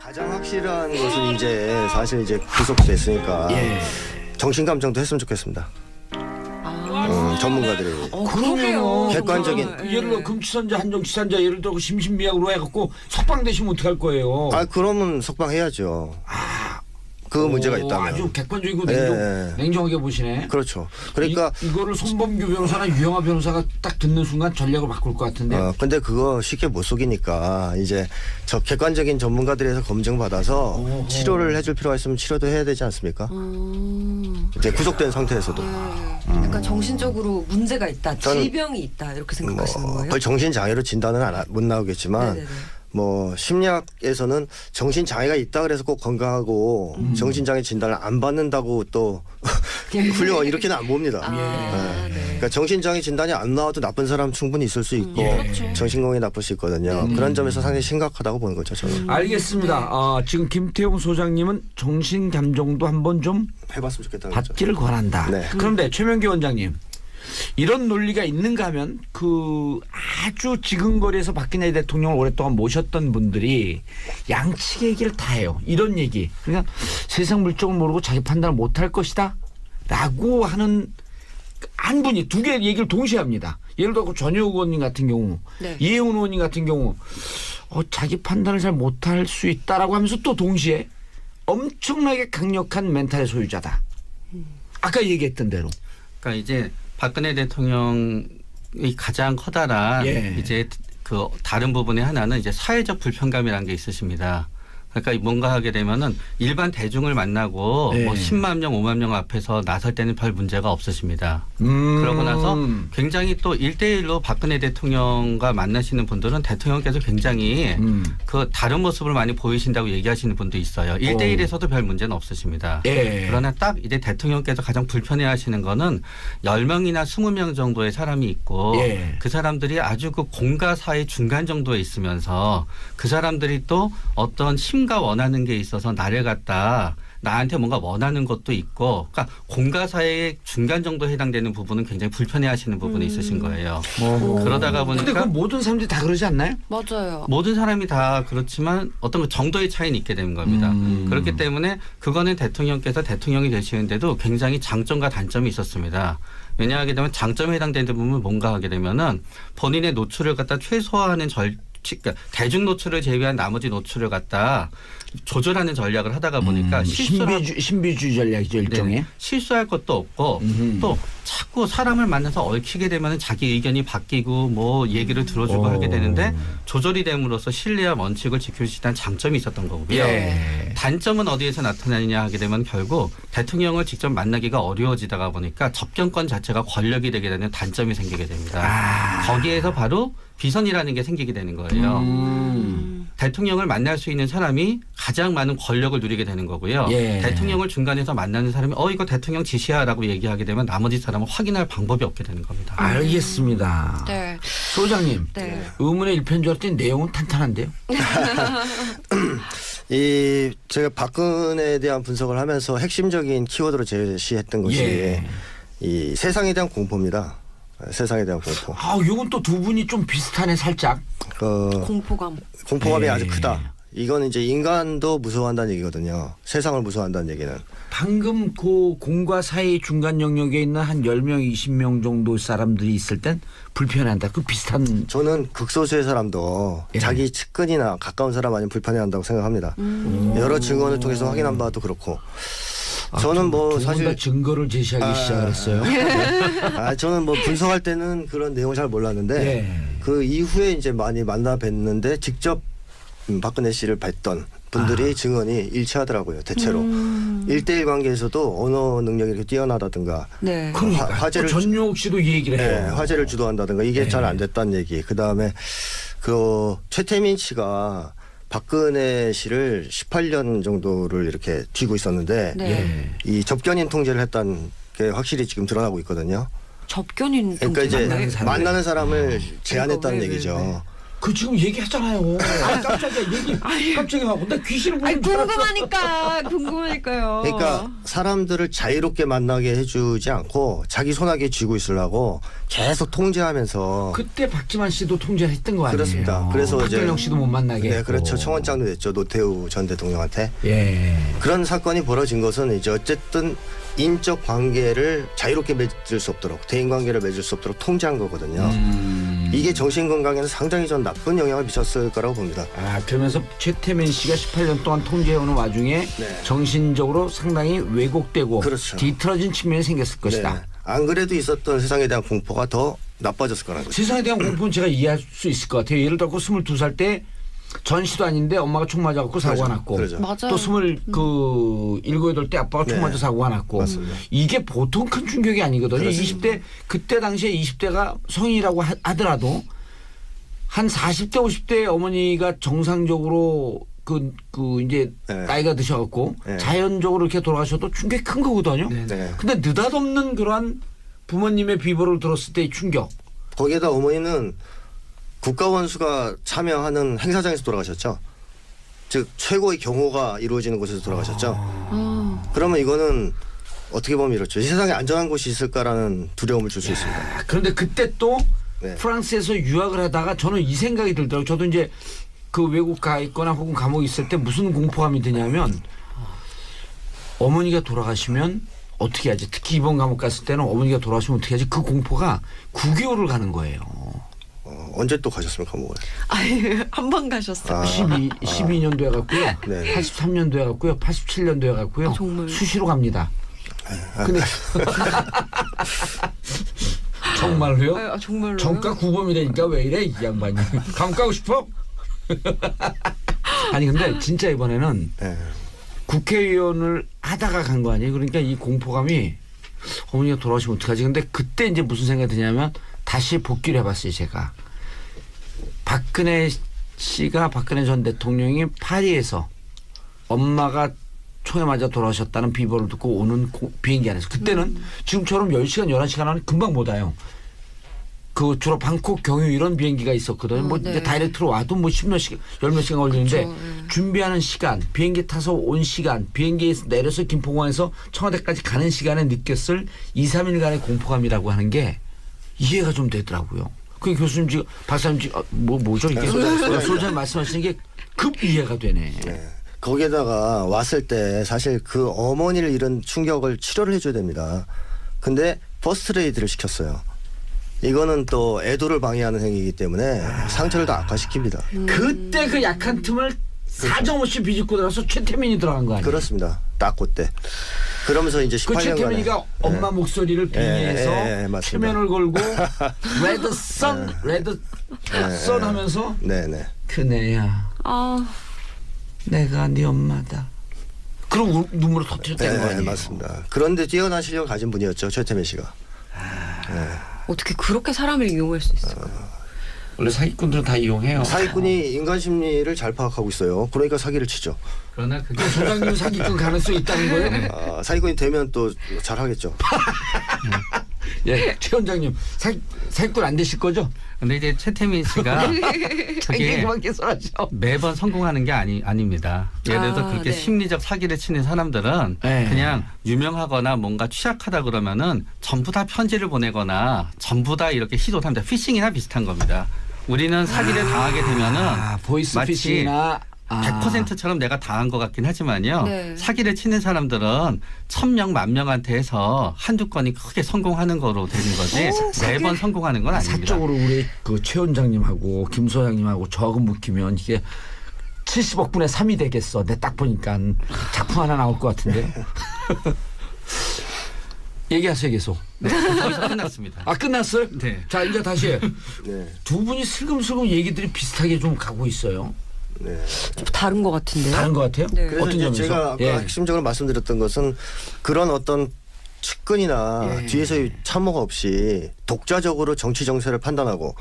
가장 확실한 것은 이제 사실 이제 구속됐으니까 정신감정도 했으면 좋겠습니다. 전문가들이. 그러게요. 객관적인. 예를 들어 금치산자 한정치산자 예를 들어 심신미약으로 해갖고 석방되시면 어떡할 거예요? 그러면 석방해야죠. 그 문제가 있다면. 아주 객관적이고 예. 냉정하게 보시네. 그렇죠. 그러니까 이거를 손범규 변호사나 유영하 변호사가 딱 듣는 순간 전략을 바꿀 것 같은데. 근데 그거 쉽게 못 속이니까 이제 저 객관적인 전문가들에서 검증받아서 치료를 해줄 필요가 있으면 치료도 해야 되지 않습니까? 이제 구속된 상태에서도. 그러니까 정신적으로 문제가 있다, 질병이 있다 이렇게 생각하시는 거예요? 거의 정신장애로 진단은 못 나오겠지만 네네네. 뭐 심리학에서는 정신장애가 있다 그래서 꼭 건강하고 정신장애 진단을 안 받는다고 또 훌륭한 이렇게는 안 봅니다. 네. 그러니까 정신장애 진단이 안 나와도 나쁜 사람 충분히 있을 수 있고 그렇죠. 정신건강이 나쁠 수 있거든요. 그런 점에서 상당히 심각하다고 보는 거죠. 저는. 알겠습니다. 지금 김태용 소장님은 정신감정도 한번 좀 해봤으면 좋겠다는 거죠. 받기를 권한다. 네. 그런데 최명기 원장님 이런 논리가 있는가 하면 그 아주 지근거리에서 박근혜 대통령을 오랫동안 모셨던 분들이 양측의 얘기를 다 해요. 이런 얘기. 그러니까 세상 물정을 모르고 자기 판단을 못할 것이다 라고 하는 한 분이 두 개의 얘기를 동시에 합니다. 예를 들어 전효국 의원님 같은 경우 이혜훈 의원님 같은 경우 자기 판단을 잘 못할 수 있다라고 하면서 또 동시에 엄청나게 강력한 멘탈의 소유자다. 아까 얘기했던 대로. 그러니까 이제 박근혜 대통령이 가장 커다란 이제 그 다른 부분의 하나는 이제 사회적 불편감이라는 게 있으십니다. 그러니까 뭔가 하게 되면은 일반 대중을 만나고 뭐 10만 명, 5만 명 앞에서 나설 때는 별 문제가 없으십니다. 그러고 나서 굉장히 또 1대1로 박근혜 대통령과 만나시는 분들은 대통령께서 굉장히 그 다른 모습을 많이 보이신다고 얘기하시는 분도 있어요. 1대1에서도 별 문제는 없으십니다. 그러나 딱 이제 대통령께서 가장 불편해하시는 거는 10명이나 20명 정도의 사람이 있고 그 사람들이 아주 그 공과 사의 중간 정도에 있으면서 그 사람들이 또 어떤 가 원하는 게 있어서 나를 갖다 나한테 뭔가 원하는 것도 있고 그러니까 공과 사의 중간 정도에 해당되는 부분은 굉장히 불편해하시는 부분이 있으신 거예요. 그러다가 보니까 근데 그 모든 사람들이 다 그러지 않나요? 맞아요. 모든 사람이 다 그렇지만 어떤 정도의 차이는 있게 되는 겁니다. 그렇기 때문에 그거는 대통령께서 대통령이 되시는데도 굉장히 장점과 단점이 있었습니다. 왜냐하게 되면 장점에 해당되는 부분은 뭔가 하게 되면은 본인의 노출을 갖다 최소화하는 그러니까 대중 노출을 제외한 나머지 노출을 갖다 조절하는 전략을 하다가 보니까 신비주의 전략이죠 일종의. 네, 실수할 것도 없고 또 자꾸 사람을 만나서 얽히게 되면 자기 의견이 바뀌고 뭐 얘기를 들어주고 하게 되는데 조절이 됨으로써 신뢰와 원칙을 지킬 수 있다는 장점이 있었던 거고요. 단점은 어디에서 나타나느냐 하게 되면 결국 대통령을 직접 만나기가 어려워지다가 보니까 접견권 자체가 권력이 되게 되는 단점이 생기게 됩니다. 거기에서 바로 비선이라는 게 생기게 되는 거예요. 대통령을 만날 수 있는 사람이 가장 많은 권력을 누리게 되는 거고요. 대통령을 중간에서 만나는 사람이 이거 대통령 지시야라고 얘기하게 되면 나머지 사람은 확인할 방법이 없게 되는 겁니다. 알겠습니다. 네. 소장님, 네. 의문의 일편 줄 알았더니 내용은 탄탄한데요. 제가 박근혜에 대한 분석을 하면서 핵심적인 키워드로 제시했던 것이 이 세상에 대한 공포입니다. 세상에 대한 공포. 이건 또 두 분이 좀 비슷하네 살짝. 공포감이 아주 크다. 이건 이제 인간도 무서워한다는 얘기거든요. 세상을 무서워한다는 얘기는. 방금 그 공과 사이 중간 영역에 있는 한 10명, 20명 정도 사람들이 있을 땐 불편해한다. 그 비슷한. 저는 극소수의 사람도 자기 측근이나 가까운 사람 아니면 불편해한다고 생각합니다. 여러 증언을 통해서 확인한 바도 그렇고. 저는 뭐 사실 증거를 제시하기 시작했어요. 저는 뭐 분석할 때는 그런 내용을 잘 몰랐는데 그 이후에 이제 많이 만나 뵀는데 직접 박근혜 씨를 뵀던 분들이 증언이 일치하더라고요. 대체로 1대1 관계에서도 언어 능력이 이렇게 뛰어나다든가 화제를 전용욱 씨도 이 얘기를 해요. 화제를 주도한다든가 이게 잘 안 됐다는 얘기. 그다음에 그 최태민 씨가 박근혜 씨를 18년 정도를 이렇게 쥐고 있었는데 이 접견인 통제를 했다는 게 확실히 지금 드러나고 있거든요. 접견인 그러니까 이제 만나는 만나는 사람을 제한했다는 얘기죠. 그 지금 얘기하잖아요. 깜짝이야 갑자기 막 나 귀신을 보는 줄 알았어. 궁금하니까요. 그러니까 사람들을 자유롭게 만나게 해주지 않고 자기 손아귀에 쥐고 있으려고 계속 통제하면서. 그때 박지만 씨도 통제를 했던 거 아니에요? 그렇습니다. 그래서 박근영 씨도 못 만나게 네, 했고. 그렇죠. 청원장도 냈죠. 노태우 전 대통령한테. 예. 그런 사건이 벌어진 것은 이제 어쨌든 인적 관계를 자유롭게 맺을 수 없도록, 대인 관계를 맺을 수 없도록 통제한 거거든요. 이게 정신 건강에는 상당히 전 나쁜 영향을 미쳤을 거라고 봅니다. 그러면서 최태민 씨가 18년 동안 통제해오는 와중에 네. 정신적으로 상당히 왜곡되고 그렇죠. 뒤틀어진 측면이 생겼을 것이다. 네. 안 그래도 있었던 세상에 대한 공포가 더 나빠졌을 거라는 거죠. 세상에 대한 공포는 제가 이해할 수 있을 것 같아요. 예를 들어 22살 때 전시도 아닌데 엄마가 총 맞아갖고 사고가 났고 그러죠. 맞아요. 또 27, 8 때 아빠가 총 네. 맞아 사고가 났고 맞습니다. 이게 보통 큰 충격이 아니거든요. 그렇습니다. 20대 그때 당시에 20대가 성인이라고 하더라도 한 40대 50대 어머니가 정상적으로 이제 네. 나이가 드셔갖고 네. 자연적으로 이렇게 돌아가셔도 충격이 큰 거거든요. 네. 근데 느닷없는 그러한 부모님의 비보를 들었을 때의 충격. 거기에다 어머니는 국가원수가 참여하는 행사장에서 돌아가셨죠. 즉 최고의 경호가 이루어지는 곳에서 돌아가셨죠. 그러면 이거는 어떻게 보면 이렇죠. 이 세상에 안전한 곳이 있을까라는 두려움을 줄 수 있습니다. 그런데 그때 또 네. 프랑스에서 유학을 하다가 저는 이 생각이 들더라고요. 저도 이제 그 외국 가 있거나 혹은 감옥에 있을 때 무슨 공포감이 드냐면 어머니가 돌아가시면 어떻게 하지? 특히 이번 감옥 갔을 때는 어머니가 돌아가시면 어떻게 하지? 그 공포가 9개월을 가는 거예요. 언제 또 가셨습니까, 감옥에? 한 번 가셨어요. 12년도에 갔고요. 네. 83년도에 갔고요. 87년도에 갔고요. 정말. 수시로 갑니다. 근데 정말로요? 정말로요? 정가 구범이라니까 왜 이래 이 양반이. 감옥 가고 싶어? 아니 근데 진짜 이번에는 네. 국회의원을 하다가 간 거 아니에요? 그러니까 이 공포감이 어머니가 돌아오시면 어떡하지? 근데 그때 이제 무슨 생각이 드냐면 다시 복귀를 해봤어요, 제가. 박근혜 전 대통령이 파리에서 엄마가 총에 맞아 돌아오셨다는 비보를 듣고 오는 비행기 안에서 그때는 지금처럼 10시간, 11시간 안에 금방 못 와요. 그 주로 방콕, 경유 이런 비행기가 있었거든요. 뭐 네. 이제 다이렉트로 와도 뭐 10몇 시간, 10몇 시간 걸리는데 그쵸, 네. 준비하는 시간, 비행기 타서 온 시간, 비행기에서 내려서 김포공항에서 청와대까지 가는 시간에 느꼈을 2, 3일간의 공포감이라고 하는 게 이해가 좀 되더라고요. 그 교수님 지금 박사님 지금 뭐죠 이게 소장님 말씀하시는 게 급 이해가 되네. 네. 거기에다가 왔을 때 사실 그 어머니를 잃은 충격을 치료를 해줘야 됩니다. 근데 퍼스트레이드를 시켰어요. 이거는 또 애도를 방해하는 행위이기 때문에 상처를 더 악화시킵니다. 그때 그 약한 틈을 사정없이 비집고 들어서 최태민이 들어간 거 아니에요? 그렇습니다. 딱 그때. 그러면서 이제 그 18년간에 최태민이가 엄마 목소리를 빙의해서 최면을 걸고 레드 선 하면서 네네. 그네야 내가 네 엄마다. 그럼 눈물을 터뜨렸다는 거 아니에요? 맞습니다. 그런데 뛰어난 실력을 가진 분이었죠. 최태민 씨가. 어떻게 그렇게 사람을 이용할 수 있어요? 원래 사기꾼들은 다 이용해요. 사기꾼이 인간 심리를 잘 파악하고 있어요. 그러니까 사기를 치죠. 그러나 그게 소장님 사기꾼 가능성이 있다는 거예요? 사기꾼이 되면 또 잘하겠죠. 예, 최 원장님 사기꾼 안 되실 거죠? 근데 이제 최태민 씨가 그게 매번 성공하는 게 아닙니다. 예를 들어서 그렇게 네. 심리적 사기를 치는 사람들은 네. 그냥 유명하거나 뭔가 취약하다 그러면은 전부 다 편지를 보내거나 전부 다 이렇게 시도를 합니다. 피싱이나 비슷한 겁니다. 우리는 사기를 당하게 되면은 보이스 마치 피싱이나 100%처럼 내가 당한 것 같긴 하지만요. 네. 사기를 치는 사람들은 1000명, 10,000명한테 해서 한두 건이 크게 성공하는 거로 되는 거지 매번 성공하는 건 아닙니다. 사적으로 우리 그 최 원장님하고 김 소장님하고 저하고 묶이면 이게 70억 분의 3이 되겠어. 내 딱 보니까 작품 하나 나올 것 같은데. 얘기하세요 계속. 네, 거기서 끝났습니다. 아 끝났어요? 네. 자 이제 다시 네. 두 분이 슬금슬금 얘기들이 비슷하게 좀 가고 있어요. 네. 좀 다른 것 같은데요? 다른 것 같아요? 네. 그래서 어떤 이제 점에서? 제가 아까 핵심적으로 말씀드렸던 것은 그런 어떤 측근이나 뒤에서의 참모가 없이 독자적으로 정치 정세를 판단하고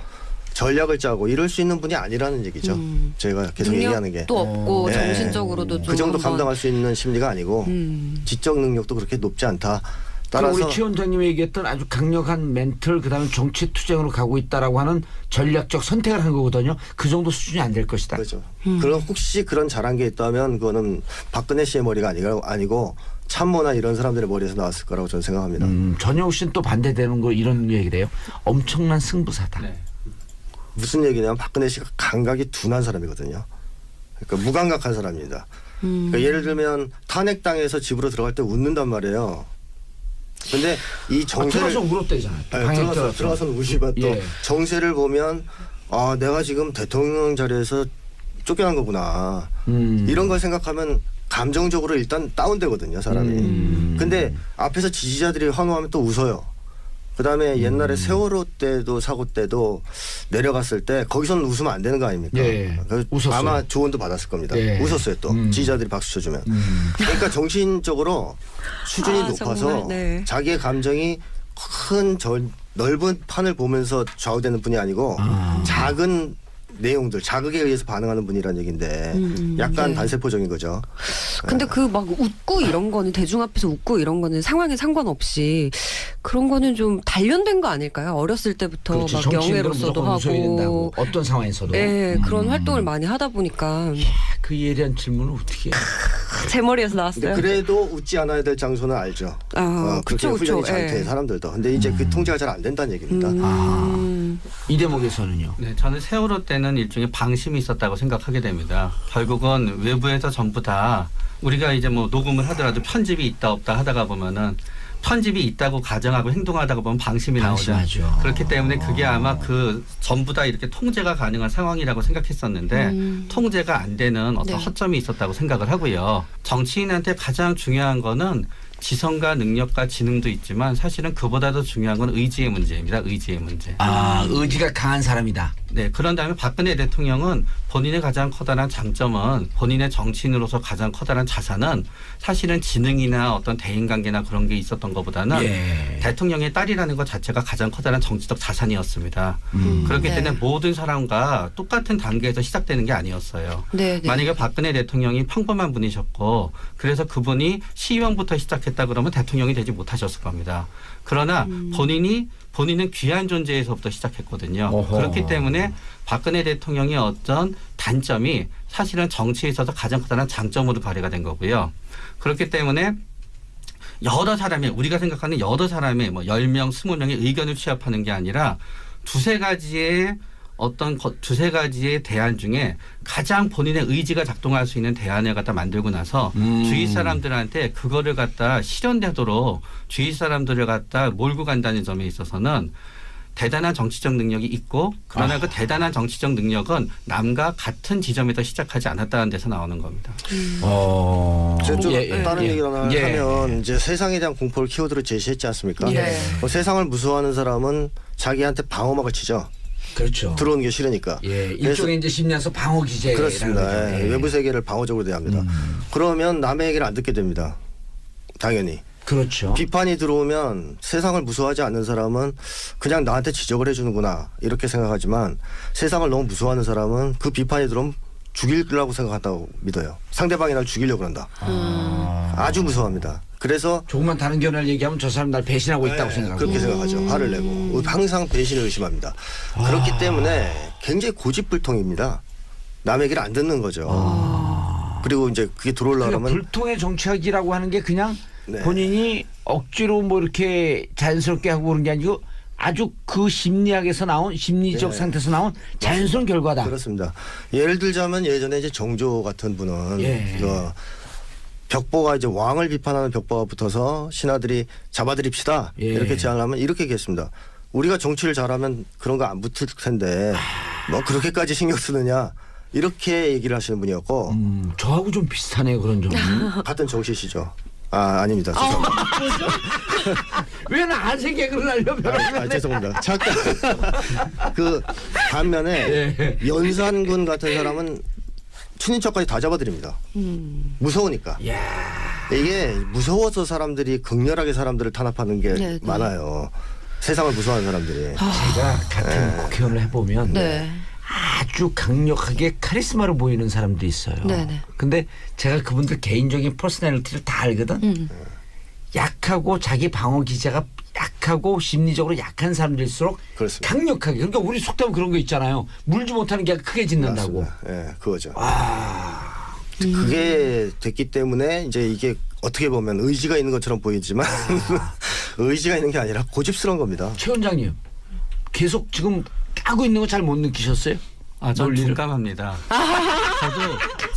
전략을 짜고 이럴 수 있는 분이 아니라는 얘기죠. 제가 계속 얘기하는 게. 능력도 없고 네. 정신적으로도 좀 그 정도 한번 감당할 수 있는 심리가 아니고 지적 능력도 그렇게 높지 않다. 따라서 우리 최 원장님이 얘기했던 아주 강력한 멘털 그다음에 정치 투쟁으로 가고 있다라고 하는 전략적 선택을 한 거거든요. 그 정도 수준이 안 될 것이다. 그렇죠. 그럼 혹시 그런 잘한 게 있다면 그거는 박근혜 씨의 머리가 아니고 참모나 이런 사람들의 머리에서 나왔을 거라고 저는 생각합니다. 전영우 씨는 또 반대되는 거 이런 얘기를 해요. 엄청난 승부사다. 네. 무슨 얘기냐면 박근혜 씨가 감각이 둔한 사람이거든요. 그러니까 무감각한 사람입니다. 그러니까 예를 들면 탄핵당해서 집으로 들어갈 때 웃는단 말이에요. 근데 이 정세를 들어가서 울었대잖아요. 들어가서는 우시면 또 예. 정세를 보면 아 내가 지금 대통령 자리에서 쫓겨난 거구나 이런 걸 생각하면 감정적으로 일단 다운되거든요 사람이. 근데 앞에서 지지자들이 환호하면 또 웃어요. 그다음에 옛날에 세월호 때도 사고 때도 내려갔을 때 거기서는 웃으면 안 되는 거 아닙니까? 예. 웃었어요. 아마 조언도 받았을 겁니다. 예. 웃었어요 또 지지자들이 박수 쳐주면. 그러니까 정신적으로 수준이 높아서 정말, 네. 자기의 감정이 큰 넓은 판을 보면서 좌우되는 분이 아니고 작은 내용들 자극에 의해서 반응하는 분이란 얘기인데 약간 네. 반세포적인 거죠. 근데 그 막 웃고 이런 거는 대중 앞에서 웃고 이런 거는 상황에 상관없이 그런 거는 좀 단련된 거 아닐까요? 어렸을 때부터 그렇지. 막 정치인들은 영예로서도 무조건 웃어야 된다고. 하고 어떤 상황에서도. 예, 그런 활동을 많이 하다 보니까 그 예리한 질문을 어떻게 해. 제 머리에서 근데 나왔어요. 그래도 웃지 않아야 될 장소는 알죠. 그렇게 그쵸, 훈련이 그쵸. 잘 돼 예. 사람들도. 근데 이제 그 통제가 잘 안 된다는 얘기입니다. 이 대목에서는요. 네, 저는 세월호 때는 일종의 방심이 있었다고 생각하게 됩니다. 결국은 외부에서 전부 다 우리가 이제 뭐 녹음을 하더라도 편집이 있다 없다 하다가 보면은 편집이 있다고 가정하고 행동하다가 보면 방심이 나오죠. 방심하죠. 그렇기 때문에 그게 아마 그 전부 다 이렇게 통제가 가능한 상황이라고 생각했었는데 통제가 안 되는 어떤 네. 허점이 있었다고 생각을 하고요. 정치인한테 가장 중요한 거는 지성과 능력과 지능도 있지만 사실은 그보다도 중요한 건 의지의 문제입니다. 의지의 문제. 의지가 강한 사람이다. 네, 그런 다음에 박근혜 대통령은 본인의 가장 커다란 장점은 본인의 정치인으로서 가장 커다란 자산은 사실은 지능이나 어떤 대인관계나 그런 게 있었던 것보다는 대통령의 딸이라는 것 자체가 가장 커다란 정치적 자산이었습니다. 그렇기 네. 때문에 모든 사람과 똑같은 단계에서 시작되는 게 아니었어요. 네, 네. 만약에 박근혜 대통령이 평범한 분이셨고 그래서 그분이 시의원부터 시작했다 그러면 대통령이 되지 못하셨을 겁니다. 그러나 본인은 귀한 존재에서부터 시작했거든요. 어허. 그렇기 때문에 박근혜 대통령의 어떤 단점이 사실은 정치에 있어서 가장 커다란 장점으로 발휘가 된 거고요. 그렇기 때문에 여러 사람의 우리가 생각하는 여러 사람의 뭐 10명, 20명의 의견을 취합하는 게 아니라 두세 가지의 대안 중에 가장 본인의 의지가 작동할 수 있는 대안을 갖다 만들고 나서 주위 사람들한테 그거를 갖다 실현되도록 주위 사람들을 갖다 몰고 간다는 점에 있어서는 대단한 정치적 능력이 있고 그러나 그 대단한 정치적 능력은 남과 같은 지점에서 시작하지 않았다는 데서 나오는 겁니다. 제가 좀 다른 얘기를 하나 하면 이제 세상에 대한 공포를 키워드로 제시했지 않습니까? 세상을 무서워하는 사람은 자기한테 방어막을 치죠. 그렇죠. 들어오는 게 싫으니까. 일종의 이제 심리학에서 방어 기제. 그렇습니다. 외부 세계를 방어적으로 대합니다. 그러면 남의 얘기를 안 듣게 됩니다. 당연히. 그렇죠. 비판이 들어오면 세상을 무서워하지 않는 사람은 그냥 나한테 지적을 해주는구나 이렇게 생각하지만 세상을 너무 무서워하는 사람은 그 비판이 들어오면 죽이려고 생각한다고 믿어요. 상대방이 날 죽이려고 한다. 아주 무서워합니다. 그래서 조금만 다른 견해를 얘기하면 저 사람 날 배신하고 있다고 생각하고. 그렇게 생각하죠. 화를 내고 항상 배신을 의심합니다. 그렇기 때문에 굉장히 고집불통입니다. 남의 얘기를 안 듣는 거죠. 그리고 이제 그게 들어오려면 불통의 정치학이라고 하는 게 그냥 본인이 억지로 뭐 이렇게 자연스럽게 하고 그런 게 아니고 아주 그 심리학에서 나온 심리적 상태에서 나온 자연스러운 결과다. 그렇습니다. 예를 들자면 예전에 이제 정조 같은 분은 그 벽보가 이제 왕을 비판하는 벽보가 붙어서 신하들이 잡아들입시다 이렇게 제안을 하면 이렇게 얘기했습니다. 우리가 정치를 잘하면 그런 거 안 붙을 텐데 뭐 그렇게까지 신경 쓰느냐 이렇게 얘기를 하시는 분이었고 저하고 좀 비슷하네요 그런 점은. 같은 정씨시죠. 아닙니다. 죄송합니다. 왜 나한테 개그를 하려면 죄송합니다. 잠깐 그 반면에 연산군 같은 사람은 친인척까지 다 잡아들입니다. 무서우니까. 이게 무서워서 사람들이 극렬하게 사람들을 탄압하는 게 많아요. 세상을 무서워하는 사람들이. 제가 같은 국회의원을 해보면 아주 강력하게 카리스마로 보이는 사람도 있어요. 근데 제가 그분들 개인적인 퍼스널리티를 다 알거든. 약하고 자기 방어 기제가 약하고 심리적으로 약한 사람들일수록 그렇습니다. 강력하게. 그러니까 우리 속담 그런 거 있잖아요. 물지 못하는 게 크게 짖는다고. 예, 네, 그거죠. 아. 그게 됐기 때문에 이제 이게 어떻게 보면 의지가 있는 것처럼 보이지만 의지가 있는 게 아니라 고집스러운 겁니다. 최 원장님 계속 지금 까고 있는 거 잘 못 느끼셨어요? 전 논리를? 공감합니다.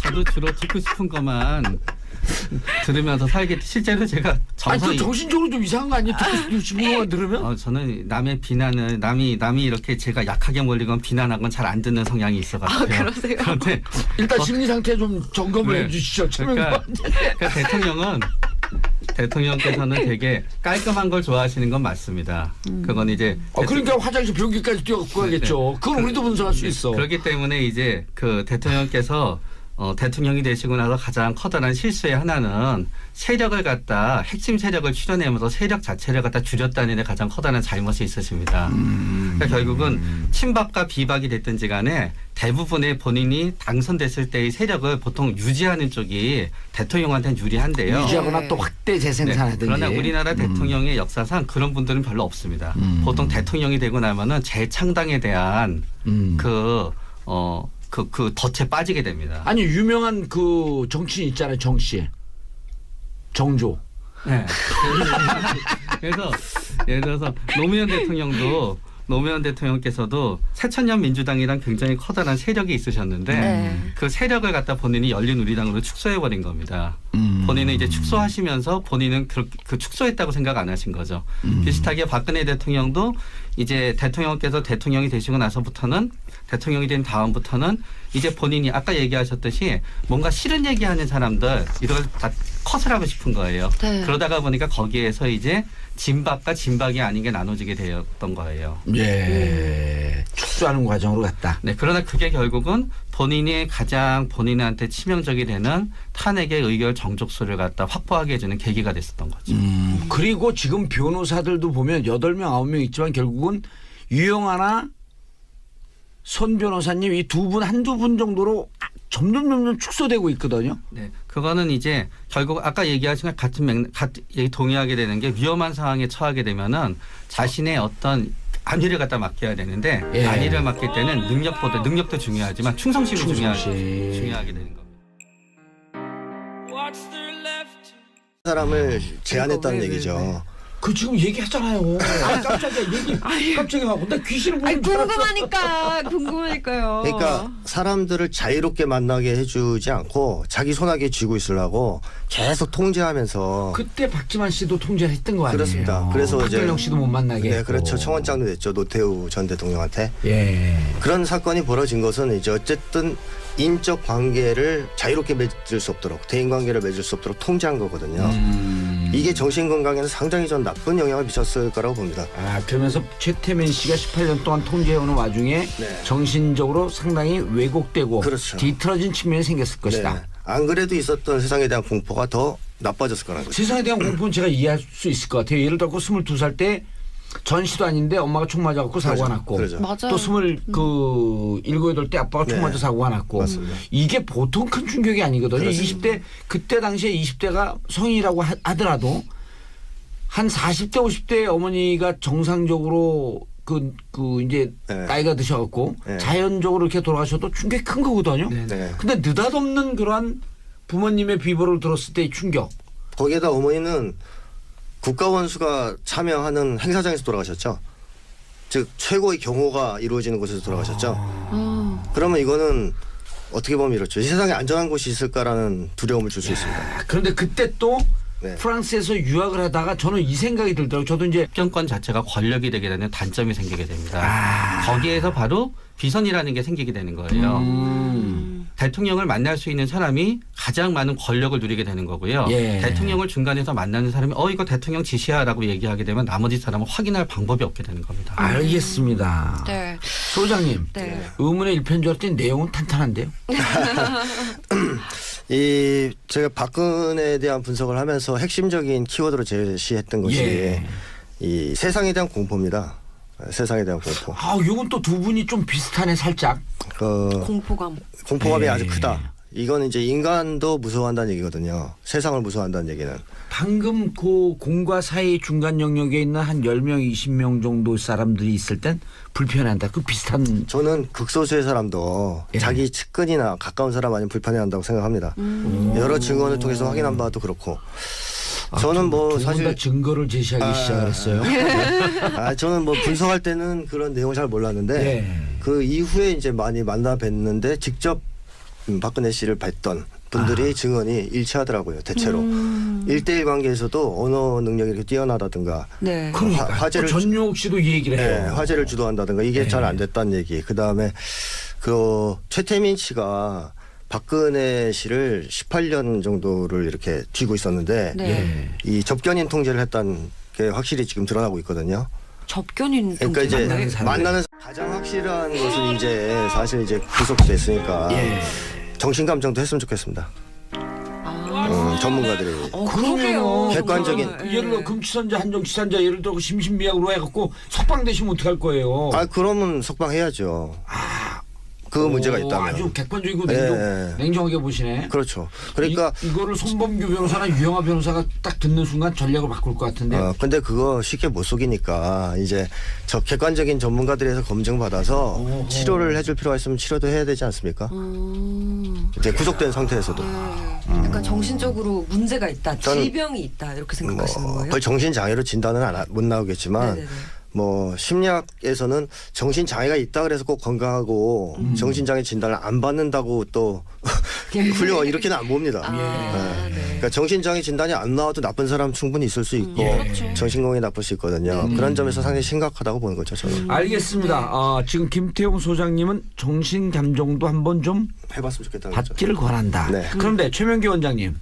저도 주로 듣고 싶은 것만 들으면서 살겠지. 실제로 제가 아니 정서히 그 정신적으로 좀 이상한 거 아니에요? 듣고 싶은 것만 들으면? 저는 남의 비난을 남이 이렇게 제가 약하게 몰리건 비난하건 잘 안 듣는 성향이 있어가지고요. 그러세요? 그런데 일단 심리 상태 좀 점검을 네. 해주시죠. 그러니까 대통령께서는 되게 깔끔한 걸 좋아하시는 건 맞습니다. 그건 이제 그러니까 화장실 변기까지 뛰어갖고 가겠죠. 그건 우리도 분석할 수 있어. 그렇기 때문에 이제 그 대통령께서 대통령이 되시고 나서 가장 커다란 실수의 하나는 세력을 갖다 핵심 세력을 추려내면서 세력 자체를 갖다 줄였다는 데 가장 커다란 잘못이 있으십니다. 그러니까 결국은 친박과 비박이 됐든지 간에 대부분의 본인이 당선됐을 때의 세력을 보통 유지하는 쪽이 대통령한테는 유리한데요. 유지하거나 네. 또 확대 재생산하든지. 그러나 우리나라 대통령의 역사상 그런 분들은 별로 없습니다. 보통 대통령이 되고 나면은 재창당에 대한 그 덫에 빠지게 됩니다. 아니 유명한 그 정치인 있잖아요. 정 씨. 정조. 네. 그래서 예를 들어서 노무현 대통령께서도 새천년 민주당이랑 굉장히 커다란 세력이 있으셨는데 네. 그 세력을 갖다 본인이 열린우리당으로 축소해버린 겁니다. 본인은 이제 축소하시면서 본인은 그 축소했다고 생각 안 하신 거죠. 비슷하게 박근혜 대통령도 이제 대통령께서 대통령이 되시고 나서부터는 대통령이 된 다음부터는 이제 본인이 아까 얘기하셨듯이 뭔가 싫은 얘기하는 사람들 이걸 다 컷을 하고 싶은 거예요. 네. 그러다가 보니까 거기에서 이제 진박과 진박이 아닌 게 나눠지게 되었던 거예요. 예. 축소하는 과정으로 갔다. 네, 그러나 그게 결국은 본인이 가장 본인한테 치명적이 되는 탄핵의 의결 정족수를 갖다 확보하게 해주는 계기가 됐었던 거죠. 그리고 지금 변호사들도 보면 8명, 9명 있지만 결국은 유영아나 손 변호사님 이 두 분, 한두 분 정도로 점점 축소되고 있거든요. 네, 그거는 이제 결국 아까 얘기하신 것 같은 동의하게 되는 게 위험한 상황에 처하게 되면은 자신의 어떤 안위를 갖다 맡겨야 되는데 예. 안위를 맡길 때는 능력도 중요하지만 충성심이 중요하게 되는 겁니다. 사람을 제안했다는 얘기죠. 그 지금 얘기했잖아요. 깜짝이야. 갑자기 하고 나 귀신을 보는 줄 알았어. 궁금하니까요. 그러니까 사람들을 자유롭게 만나게 해주지 않고 자기 손아귀에 쥐고 있으려고 계속 통제하면서. 그때 박지만 씨도 통제를 했던 거 아니에요? 그렇습니다. 그래서 박근영 씨도 못 만나게 네, 했고. 그렇죠. 청원장도 냈죠. 노태우 전 대통령한테. 예. 그런 사건이 벌어진 것은 이제 어쨌든 인적 관계를 자유롭게 맺을 수 없도록, 대인 관계를 맺을 수 없도록 통제한 거거든요. 이게 정신 건강에는 상당히 전 나쁜 영향을 미쳤을 거라고 봅니다. 그러면서 최태민 씨가 18년 동안 통제해오는 와중에 네. 정신적으로 상당히 왜곡되고 그렇죠. 뒤틀어진 측면이 생겼을 것이다. 네. 안 그래도 있었던 세상에 대한 공포가 더 나빠졌을 거라는 거죠. 세상에 대한 공포는 제가 이해할 수 있을 것 같아요. 예를 들어 22살 때 전시도 아닌데 엄마가 총 맞아갖고 사고가 났고 그렇죠. 맞아요. 또 27, 8때 아빠가 총 네. 맞아 사고가 났고 맞습니다. 이게 보통 큰 충격이 아니거든요. 그렇습니다. 20대 그때 당시에 20대가 성인이라고 하더라도 한 40대 50대 어머니가 정상적으로 이제 네. 나이가 드셔갖고 네. 자연적으로 이렇게 돌아가셔도 충격이 큰 거거든요. 네. 근데 느닷없는 그러한 부모님의 비보를 들었을 때의 충격. 거기에다 어머니는 국가원수가 참여하는 행사장에서 돌아가셨죠. 즉 최고의 경호가 이루어지는 곳에서 돌아가셨죠. 그러면 이거는 어떻게 보면 이렇죠. 이 세상에 안전한 곳이 있을까라는 두려움을 줄 수 있습니다. 그런데 그때 또 네. 프랑스에서 유학을 하다가 저는 이 생각이 들더라고요. 저도 이제 정권 자체가 권력이 되게 되는 단점이 생기게 됩니다. 거기에서 바로 비선이라는 게 생기게 되는 거예요. 대통령을 만날 수 있는 사람이 가장 많은 권력을 누리게 되는 거고요. 예. 대통령을 중간에서 만나는 사람이 이거 대통령 지시야라고 얘기하게 되면 나머지 사람은 확인할 방법이 없게 되는 겁니다. 알겠습니다. 네. 소장님, 네. 의문의 일편 줄 알았더니 내용은 탄탄한데요. 제가 박근혜에 대한 분석을 하면서 핵심적인 키워드로 제시했던 것이 예. 이 세상에 대한 공포입니다. 세상에 대한 공포. 이건 또 두 분이 좀 비슷하네 살짝. 공포감이 예. 아주 크다. 이건 이제 인간도 무서워한다는 얘기거든요. 세상을 무서워한다는 얘기는. 방금 그 공과 사이 중간 영역에 있는 한 10명, 20명 정도 사람들이 있을 땐 불편해한다. 그 비슷한. 저는 극소수의 사람도 예. 자기 측근이나 가까운 사람 아니면 불편해한다고 생각합니다. 여러 증언을 통해서 확인한 바도 그렇고. 저는 뭐 사실 사실 증거를 제시하기 시작했어요. 저는 뭐 분석할 때는 그런 내용을 잘 몰랐는데 네. 그 이후에 이제 많이 만나 뵀는데 직접 박근혜 씨를 뵀던 분들이 증언이 일치하더라고요. 대체로 1대1 관계에서도 언어 능력이 이렇게 뛰어나다든가 네. 그러니까 화제를 전용욱 씨도 이 얘기를 네, 해요. 화제를 주도한다든가 이게 네. 잘 안 됐다는 얘기. 그다음에 그 최태민 씨가 박근혜 씨를 18년 정도를 이렇게 쥐고 있었는데 네. 예. 이 접견인 통제를 했다는 게 확실히 지금 드러나고 있거든요. 접견인 그러니까 이제 만나는 사람들. 만나는 가장 확실한 것은 이제 사실 이제 구속됐으니까 예. 정신감정도 했으면 좋겠습니다. 전문가들이. 그러게요. 객관적인. 정말. 예를 들어 금치산자 한정치산자 예를 들어 심신미약으로 해갖고 석방되시면 어떡할 거예요. 그러면 석방해야죠. 그 문제가 있다면. 아주 객관적이고 예. 냉정하게 보시네. 그렇죠. 그러니까 이거를 손범규 변호사나 유영아 변호사가 딱 듣는 순간 전략을 바꿀 것 같은데. 근데 그거 쉽게 못 속이니까 이제 저 객관적인 전문가들에서 검증받아서 어허. 치료를 해줄 필요가 있으면 치료도 해야 되지 않습니까? 이제 구속된 상태에서도. 그러니까 정신적으로 문제가 있다, 저는 질병이 있다 이렇게 생각하시는 거예요? 거의 정신장애로 진단은 못 나오겠지만 네네네. 뭐 심리학에서는 정신장애가 있다 그래서 꼭 건강하고 정신장애 진단을 안 받는다고 또 훌륭한 이렇게는 안 봅니다. 네. 그러니까 정신장애 진단이 안 나와도 나쁜 사람 충분히 있을 수 있고 그렇죠. 정신건강이 나쁠 수 있거든요. 그런 점에서 상당히 심각하다고 보는 거죠. 저는. 알겠습니다. 지금 김태용 소장님은 정신감정도 한번 좀 해봤으면 좋겠다는 거죠. 받기를 권한다. 네. 그런데 최명기 원장님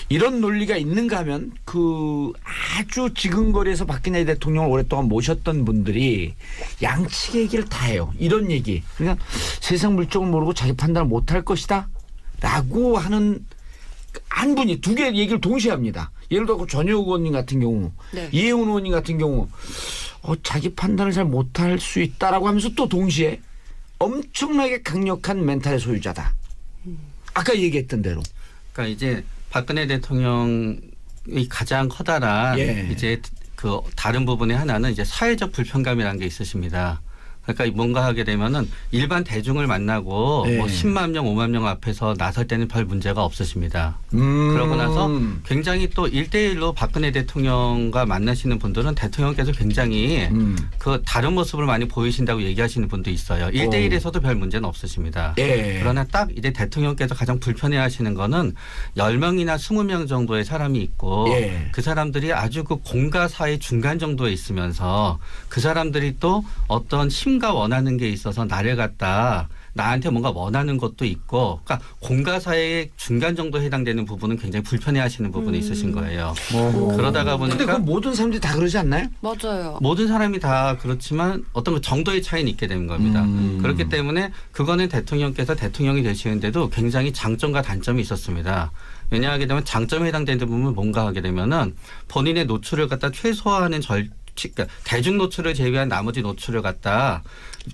이런 논리가 있는가 하면 그 아주 지근거리에서 박근혜 대통령을 오랫동안 모셨던 분들이 양측의 얘기를 다 해요. 이런 얘기. 그러니까 세상 물정을 모르고 자기 판단을 못할 것이다 라고 하는 한 분이 두 개 얘기를 동시에 합니다. 예를 들어 전효국 의원님 같은 경우 네. 이혜훈 의원님 같은 경우 자기 판단을 잘 못할 수 있다라고 하면서 또 동시에 엄청나게 강력한 멘탈의 소유자다. 아까 얘기했던 대로. 그러니까 이제 박근혜 대통령이 가장 커다란 예. 이제 그 다른 부분의 하나는 이제 사회적 불편감이라는 게 있으십니다. 그러니까 뭔가 하게 되면은 일반 대중을 만나고 예. 뭐 10만 명, 5만 명 앞에서 나설 때는 별 문제가 없으십니다. 그러고 나서 굉장히 또 1대1로 박근혜 대통령과 만나시는 분들은 대통령께서 굉장히 그 다른 모습을 많이 보이신다고 얘기하시는 분도 있어요. 1대1에서도 별 문제는 없으십니다. 예. 그러나 딱 이제 대통령께서 가장 불편해 하시는 거는 10명이나 20명 정도의 사람이 있고 예. 그 사람들이 아주 그 공과 사의 중간 정도에 있으면서 그 사람들이 또 어떤 힘과 원하는 게 있어서 나를 갖다 나한테 뭔가 원하는 것도 있고 그러니까 공과 사의 중간 정도에 해당되는 부분은 굉장히 불편해 하시는 부분이 있으신 거예요. 그러다가 보니까 근데 그 모든 사람들이 다 그러지 않나요? 맞아요. 모든 사람이 다 그렇지만 어떤 그 정도의 차이는 있게 되는 겁니다. 그렇기 때문에 그거는 대통령께서 대통령이 되시는데도 굉장히 장점과 단점이 있었습니다. 왜냐하게 되면 장점에 해당되는 부분은 뭔가 하게 되면은 본인의 노출을 갖다 최소화하는 그러니까 대중 노출을 제외한 나머지 노출을 갖다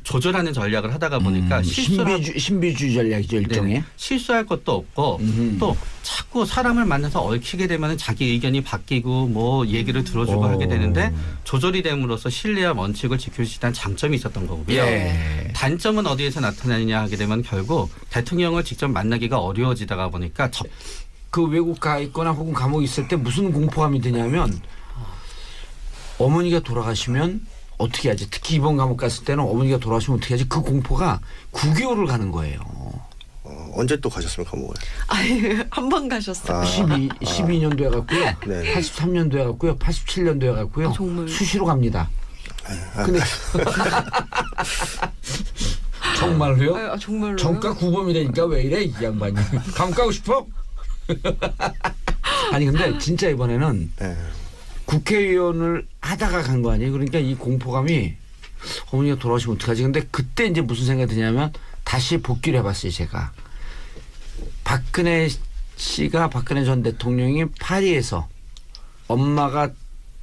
조절하는 전략을 하다가 보니까 신비주의 전략이죠 일종의. 네, 실수할 것도 없고 또 자꾸 사람을 만나서 얽히게 되면 자기 의견이 바뀌고 뭐 얘기를 들어주고 하게 되는데 조절이 됨으로써 신뢰와 원칙을 지킬 수 있다는 장점이 있었던 거고요. 예. 단점은 어디에서 나타나느냐 하게 되면 결국 대통령을 직접 만나기가 어려워지다가 보니까 그 외국 가 있거나 혹은 감옥에 있을 때 무슨 공포감이 드냐면 어머니가 돌아가시면 어떻게 하지? 특히 이번 감옥 갔을 때는 어머니가 돌아가시면 어떻게 하지? 그 공포가 9개월을 가는 거예요. 언제 또 가셨습니까, 감옥을? 한 번 가셨어요. 12년도에 갔고요. 네. 83년도에 갔고요. 87년도에 갔고요. 정말. 수시로 갑니다. 근데 정말로요? 정말로요? 정가 구범이라니까 왜 이래 이 양반이. 감옥 가고 싶어? 아니 근데 진짜 이번에는 네. 국회의원을 하다가 간 거 아니에요? 그러니까 이 공포감이 어머니가 돌아오시면 어떡하지? 근데 그때 이제 무슨 생각이 드냐면 다시 복귀를 해봤어요, 제가. 박근혜 전 대통령이 파리에서 엄마가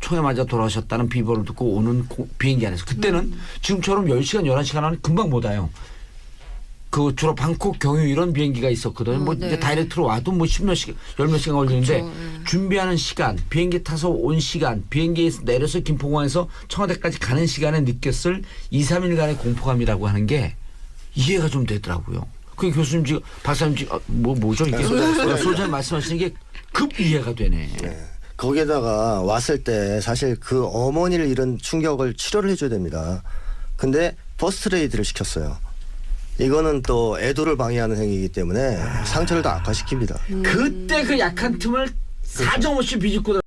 총에 맞아 돌아오셨다는 비보를 듣고 오는 비행기 안에서 그때는 지금처럼 10시간, 11시간 안에 금방 못 와요. 그 주로 방콕 경유 이런 비행기가 있었거든요. 뭐 네. 이제 다이렉트로 와도 뭐 10몇 시간, 10몇 시간 걸리는데 그쵸, 준비하는 시간, 비행기 타서 온 시간, 비행기에서 내려서 김포공항에서 청와대까지 가는 시간에 느꼈을 2, 3일간의 공포감이라고 하는 게 이해가 좀 되더라고요. 그 교수님 지금 박사님 지금 뭐죠 이게 소장님 말씀하시는 게 급 이해가 되네. 네. 거기에다가 왔을 때 사실 그 어머니를 잃은 충격을 치료를 해줘야 됩니다. 근데 퍼스트레이드를 시켰어요. 이거는 또 애도를 방해하는 행위이기 때문에 상처를 더 악화시킵니다. 그때 그 약한 틈을 사정없이 비집고